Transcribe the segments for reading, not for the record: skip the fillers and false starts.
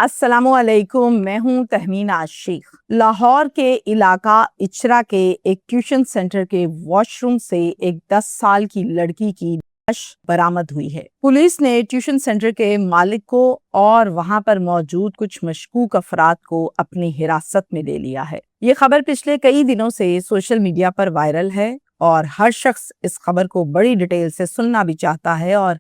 अस्सलाम वालेकुम, मैं हूँ तहमीन आशिक। लाहौर के इलाका इचरा के एक ट्यूशन सेंटर के वॉशरूम से एक 10 साल की लड़की की लाश बरामद हुई है। पुलिस ने ट्यूशन सेंटर के मालिक को और वहां पर मौजूद कुछ मशकूक अफराद को अपनी हिरासत में ले लिया है। ये खबर पिछले कई दिनों से सोशल मीडिया पर वायरल है और हर शख्स इस खबर को बड़ी डिटेल से सुनना भी चाहता है और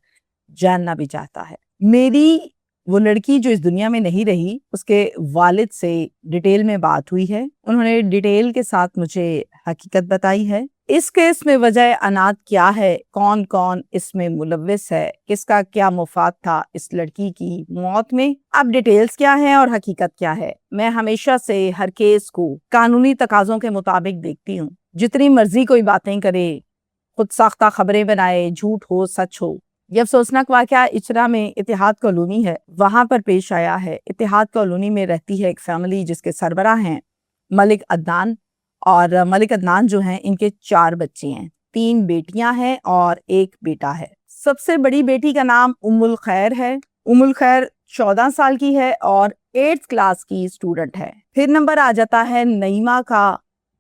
जानना भी चाहता है। मेरी वो लड़की जो इस दुनिया में नहीं रही, उसके वालिद से डिटेल में बात हुई है। उन्होंने डिटेल के साथ मुझे हकीकत बताई है। इस केस में वजह अनात क्या है, कौन कौन इसमें मुलव्विस है, किसका क्या मुफाद था इस लड़की की मौत में, अब डिटेल्स क्या है और हकीकत क्या है। मैं हमेशा से हर केस को कानूनी तकाजों के मुताबिक देखती हूँ। जितनी मर्जी कोई बातें करे, खुद साख्ता खबरें बनाए, झूठ हो सच हो, ये अफसोसनाक वाकया इचरा में इतिहाद कॉलोनी है, वहां पर पेश आया है। इतिहाद कॉलोनी में रहती है एक फैमिली जिसके सरबराह हैं मलिक अदनान। और मलिक अदनान जो हैं, इनके 4 बच्चे हैं, 3 बेटियां हैं और 1 बेटा है। सबसे बड़ी बेटी का नाम उम्मुल खैर है। उम्मुल खैर 14 साल की है और 8th क्लास की स्टूडेंट है। फिर नंबर आ जाता है नईमा का।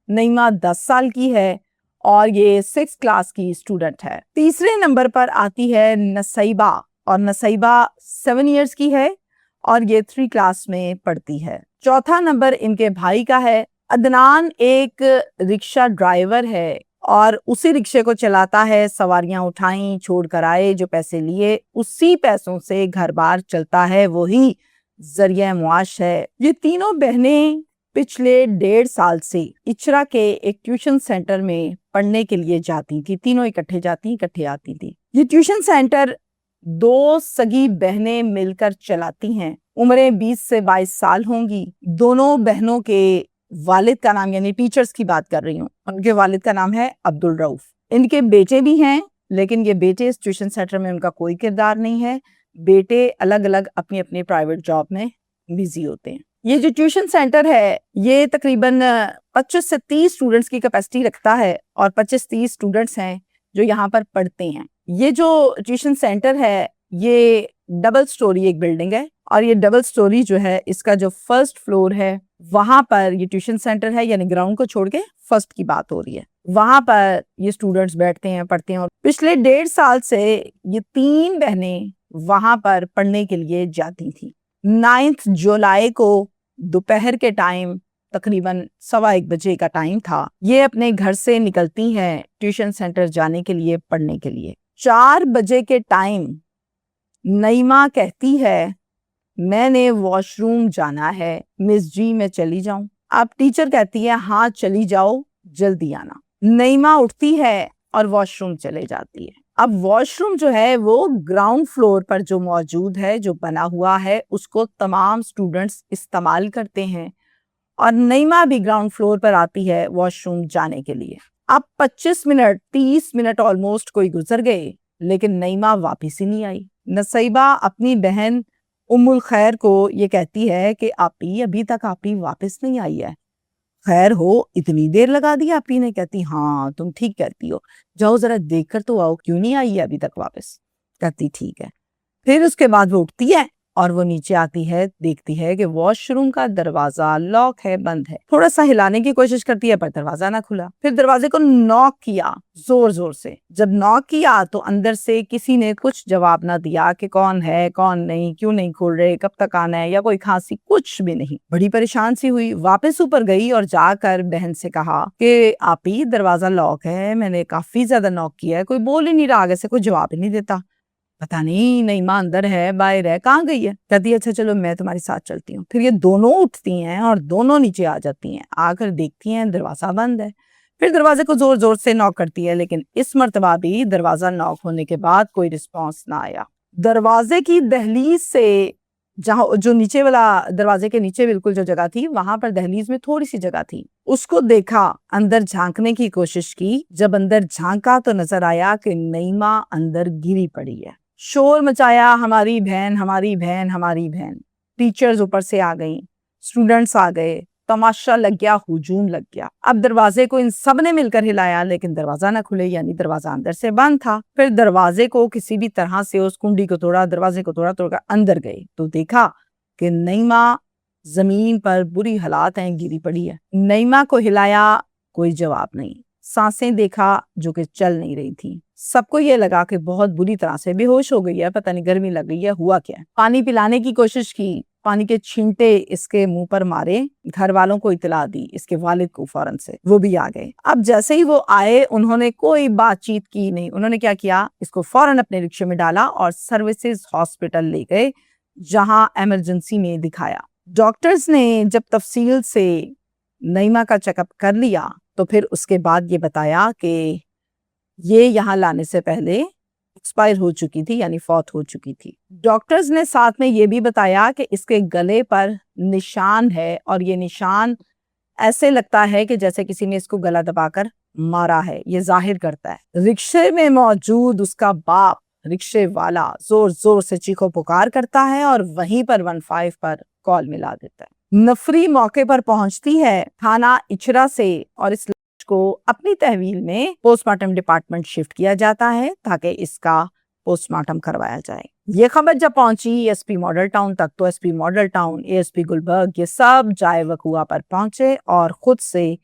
नईमा 10 साल की है और ये 6th क्लास की स्टूडेंट है। तीसरे नंबर पर आती है नसैबा, और नसैबा 7 इयर्स की है और ये 3 क्लास में पढ़ती है। चौथा नंबर इनके भाई का है। अदनान एक रिक्शा ड्राइवर है और उसी रिक्शे को चलाता है, सवारियां उठाई छोड़ कर आए, जो पैसे लिए उसी पैसों से घर बार चलता है, वही जरिया मुआश है। ये तीनों बहनें पिछले 1.5 साल से इचरा के एक ट्यूशन सेंटर में पढ़ने के लिए जाती थी। तीनों इकट्ठे जाती, इकट्ठे आती थी। ये ट्यूशन सेंटर 2 सगी बहनें मिलकर चलाती हैं। उम्रें 20 से 22 साल होंगी। दोनों बहनों के वालिद का नाम, यानी टीचर्स की बात कर रही हूँ, उनके वालिद का नाम है अब्दुल रऊफ। इनके बेटे भी हैं, लेकिन ये बेटे इस ट्यूशन सेंटर में उनका कोई किरदार नहीं है। बेटे अलग अलग अपनी अपनी प्राइवेट जॉब में बिजी होते हैं। ये जो ट्यूशन सेंटर है, ये तकरीबन 25 से 30 स्टूडेंट्स की कैपेसिटी रखता है और 25-30 स्टूडेंट्स हैं जो यहाँ पर पढ़ते हैं। ये जो ट्यूशन सेंटर है, ये डबल स्टोरी एक बिल्डिंग है और ये डबल स्टोरी जो है, इसका जो फर्स्ट फ्लोर है, वहां पर ये ट्यूशन सेंटर है, यानी ग्राउंड को छोड़ के फर्स्ट की बात हो रही है। वहां पर ये स्टूडेंट्स बैठते हैं, पढ़ते हैं और पिछले 1.5 साल से ये 3 बहनें वहां पर पढ़ने के लिए जाती थी। 9 जुलाई को दोपहर के टाइम, तकरीबन 1:15 बजे का टाइम था, ये अपने घर से निकलती हैं ट्यूशन सेंटर जाने के लिए, पढ़ने के लिए। 4 बजे के टाइम नईमा कहती है, मैंने वॉशरूम जाना है, मिस जी मैं चली जाऊं? अब टीचर कहती है, हाँ चली जाओ, जल्दी आना। नईमा उठती है और वॉशरूम चले जाती है। अब वॉशरूम जो है वो ग्राउंड फ्लोर पर जो मौजूद है, जो बना हुआ है, उसको तमाम स्टूडेंट्स इस्तेमाल करते हैं और नईमा भी ग्राउंड फ्लोर पर आती है वॉशरूम जाने के लिए। अब 25 मिनट 30 मिनट ऑलमोस्ट कोई गुजर गए, लेकिन नईमा वापस ही नहीं आई। नसैबा अपनी बहन उम्मुल खैर को ये कहती है कि आपी अभी तक आपी वापस नहीं आई है। खैर हो, इतनी देर लगा दी आपी ने? कहती हाँ तुम ठीक कहती हो, जाओ जरा देख कर तो आओ, क्यों नहीं आई है अभी तक वापस? कहती ठीक है। फिर उसके बाद वो उठती है और वो नीचे आती है, देखती है कि वॉशरूम का दरवाजा लॉक है, बंद है। थोड़ा सा हिलाने की कोशिश करती है पर दरवाजा ना खुला। फिर दरवाजे को नॉक किया जोर जोर से। जब नॉक किया तो अंदर से किसी ने कुछ जवाब ना दिया कि कौन है, कौन नहीं, क्यों नहीं खोल रहे, कब तक आना है, या कोई खांसी, कुछ भी नहीं। बड़ी परेशान सी हुई, वापस ऊपर गई और जाकर बहन से कहा कि आपी दरवाजा लॉक है, मैंने काफी ज्यादा नॉक किया है, कोई बोल ही नहीं रहा, आगे से कोई जवाब ही नहीं देता, पता नहीं नईमा अंदर है बाहर है, कहाँ गई है? कहती है अच्छा चलो मैं तुम्हारे साथ चलती हूँ। फिर ये दोनों उठती हैं और दोनों नीचे आ जाती हैं। आकर देखती हैं दरवाजा बंद है। फिर दरवाजे को जोर जोर से नॉक करती है, लेकिन इस मर्तबा भी दरवाजा नॉक होने के बाद कोई रिस्पॉन्स ना आया। दरवाजे की दहलीज से, जहाँ जो नीचे वाला दरवाजे के नीचे बिल्कुल जो जगह थी, वहां पर दहलीज में थोड़ी सी जगह थी, उसको देखा, अंदर झांकने की कोशिश की। जब अंदर झांका तो नजर आया कि नईमा अंदर गिरी पड़ी है। शोर मचाया, हमारी बहन, हमारी बहन, हमारी बहन। टीचर्स ऊपर से आ गई, स्टूडेंट्स आ गए, तमाशा लग गया, हुजूम लग गया। अब दरवाजे को इन सब ने मिलकर हिलाया, लेकिन दरवाजा ना खुले, यानी दरवाजा अंदर से बंद था। फिर दरवाजे को किसी भी तरह से, उस कुंडी को तोड़ा, दरवाजे को तोड़ा, तोड़कर अंदर गए तो देखा کہ نعیمہ زمین پر بری حالات ہیں گری پڑی ہے۔ نعیمہ کو ہلایا، کوئی جواب نہیں، سانسیں دیکھا جو کہ چل نہیں رہی تھی۔ سب کو یہ لگا کہ بہت بری طرح سے بے ہوش ہو گئی ہے، پتہ نہیں گرمی لگ گئی ہے، ہوا کیا ہے۔ پانی پلانے کی کوشش کی، پانی کے چھینٹے اس کے منہ پر مارے، گھر والوں کو اطلاع دی، اس کے والد کو فوراً سے، وہ بھی آ گئے۔ اب جیسے ہی وہ آئے انہوں نے کوئی بات چیت کی نہیں، انہوں نے کیا کیا، اس کو فوراً اپنے رکشے میں ڈالا اور سروسز ہاسپٹل لے گئے جہاں ایمرجنسی میں دکھایا۔ ڈاکٹرز نے جب تفصیل سے نعیمہ کا چیک اپ کر لیا تو پھر اس کے بعد یہ بتایا کہ یہ یہاں لانے سے پہلے ایکسپائر ہو چکی تھی، یعنی فوت ہو چکی تھی۔ ڈاکٹرز نے ساتھ میں یہ بھی بتایا کہ اس کے گلے پر نشان ہے اور یہ نشان ایسے لگتا ہے کہ جیسے کسی نے اس کو گلا دبا کر مارا ہے، یہ ظاہر کرتا ہے۔ رکشے میں موجود اس کا باپ، رکشے والا، زور زور سے چیخو پکار کرتا ہے اور وہیں پر 15 پر کال ملا دیتا ہے۔ نفری موقع پر پہنچتی ہے تھانہ اچرا سے اور اس کو اپنی تحویل میں پوسٹ مارٹم ڈپارٹمنٹ شفٹ کیا جاتا ہے تاکہ اس کا پوسٹ مارٹم کروایا جائے۔ یہ خبر جب پہنچی ایس پی ماڈل ٹاؤن تک تو S P model town, A S P Gulberg, یہ سب جائے وقوعہ پر پہنچے اور خود سے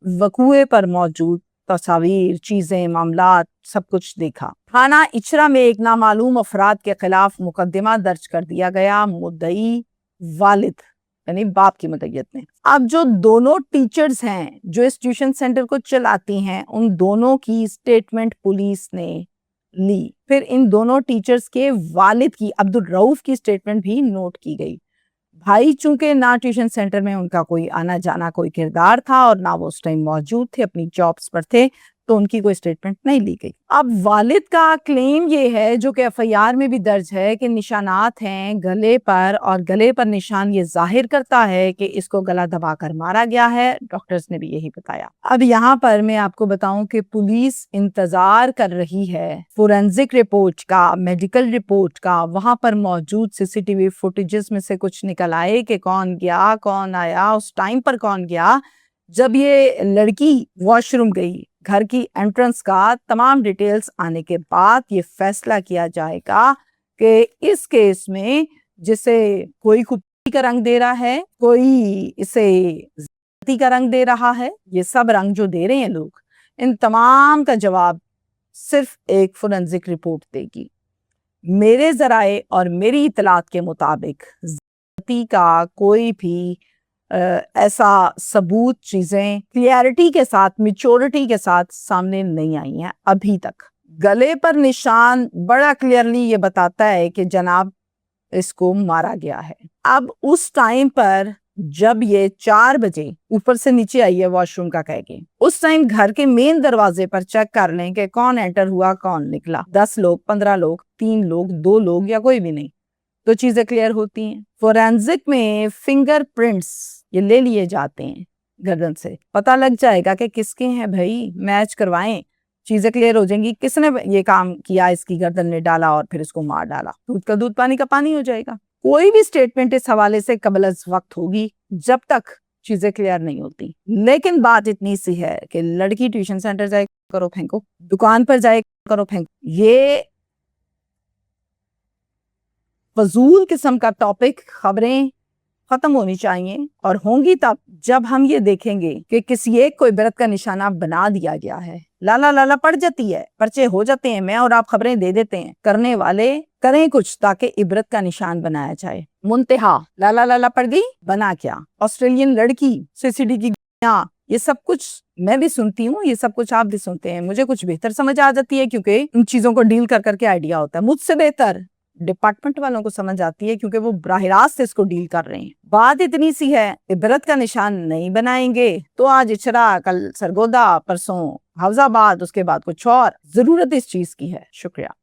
وقوعے پر موجود تصاویر، چیزیں، معاملات سب کچھ دیکھا۔ تھانہ اچرا میں ایک نامعلوم افراد کے خلاف مقدمہ درج کر دیا گیا، مدعی والد یعنی باپ کی مدعیت میں۔ اب جو دونوں ٹیچرز ہیں جو اس ٹیوشن سینٹر کو چلاتی ہیں ان دونوں کی سٹیٹمنٹ پولیس نے لی، پھر ان دونوں ٹیچرز کے والد کی، عبدالرؤف کی سٹیٹمنٹ بھی نوٹ کی گئی۔ بھائی چونکہ نہ ٹیوشن سینٹر میں ان کا کوئی آنا جانا کوئی کردار تھا اور نہ وہ اس ٹائم موجود تھے، اپنی جابس پر تھے، تو ان کی کوئی سٹیٹمنٹ نہیں لی گئی۔ اب والد کا کلیم یہ ہے جو کہ ایف آئی آر میں بھی درج ہے کہ نشانات ہیں گلے پر اور گلے پر نشان یہ ظاہر کرتا ہے کہ اس کو گلا دبا کر مارا گیا ہے۔ ڈاکٹرز نے بھی یہی بتایا۔ اب یہاں پر میں آپ کو بتاؤں کہ پولیس انتظار کر رہی ہے فورینزک رپورٹ کا، میڈیکل رپورٹ کا، وہاں پر موجود سی سی ٹی وی فوٹیجز میں سے کچھ نکل آئے کہ کون گیا، کون آیا، اس ٹائم پر کون گیا جب یہ لڑکی واش روم گئی۔ گھر کی انٹرنس کا تمام ڈیٹیلز آنے کے بعد یہ فیصلہ کیا جائے گا کہ اس کیس میں جسے کوئی خودکشی کا رنگ دے رہا ہے، کوئی اسے زیادتی کا رنگ دے رہا ہے، یہ سب رنگ جو دے رہے ہیں لوگ، ان تمام کا جواب صرف ایک فورینزک رپورٹ دے گی۔ میرے ذرائع اور میری اطلاعات کے مطابق زیادتی کا کوئی بھی ایسا ثبوت، چیزیں کلیئرٹی کے ساتھ، میچورٹی کے ساتھ سامنے نہیں آئی ہیں ابھی تک۔ گلے پر نشان بڑا کلیئرلی یہ بتاتا ہے کہ جناب اس کو مارا گیا ہے۔ اب اس ٹائم پر جب یہ 4 بجے اوپر سے نیچے آئی ہے واش روم کا کہہ کے، اس ٹائم گھر کے مین دروازے پر چیک کر لیں کہ کون انٹر ہوا، کون نکلا، 10 لوگ، 15 لوگ، 3 لوگ، 2 لوگ یا کوئی بھی نہیں، تو چیزیں کلیئر ہوتی ہیں۔ فورینزک میں فنگر پرنٹس یہ لے لیے جاتے ہیں گردن سے، پتہ لگ جائے گا کہ کس کے ہیں بھائی، میچ کروائیں، چیزیں کلیئر ہو جائیں گی، کس نے یہ کام کیا، اس کی گردن میں ڈالا اور پھر اس کو مار ڈالا، دودھ کا دودھ پانی کا پانی ہو جائے گا۔ کوئی بھی سٹیٹمنٹ اس حوالے سے قبل از وقت ہوگی جب تک چیزیں کلیئر نہیں ہوتی۔ لیکن بات اتنی سی ہے کہ لڑکی ٹیوشن سینٹر جائے کرو پھینکو، دکان پر جائے کرو پھینکو، یہ فضول قسم کا ٹاپک، خبریں ختم ہونی چاہیے اور ہوں گی تب جب ہم یہ دیکھیں گے کہ کسی ایک کو عبرت کا نشانہ بنا دیا گیا ہے۔ لالا لالا پڑ جاتی ہے، پرچے ہو جاتے ہیں، میں اور آپ خبریں دے دیتے ہیں، کرنے والے کریں کچھ تاکہ عبرت کا نشان بنایا جائے۔ منتہا لالا لالا پڑ گئی، بنا کیا؟ آسٹریلین لڑکی، سی سی ڈی کی گولیاں، یہ سب کچھ میں بھی سنتی ہوں، یہ سب کچھ آپ بھی سنتے ہیں، مجھے کچھ بہتر سمجھ آ جاتی ہے کیونکہ ان چیزوں کو ڈیل کر کر کے آئیڈیا ہوتا ہے۔ مجھ سے بہتر ڈپارٹمنٹ والوں کو سمجھ آتی ہے کیونکہ وہ براہ راست اس کو ڈیل کر رہے ہیں۔ بات اتنی سی ہے، عبرت کا نشان نہیں بنائیں گے تو آج اچرا، کل سرگودا، پرسوں حفظ آباد، اس کے بعد کچھ اور۔ ضرورت اس چیز کی ہے۔ شکریہ۔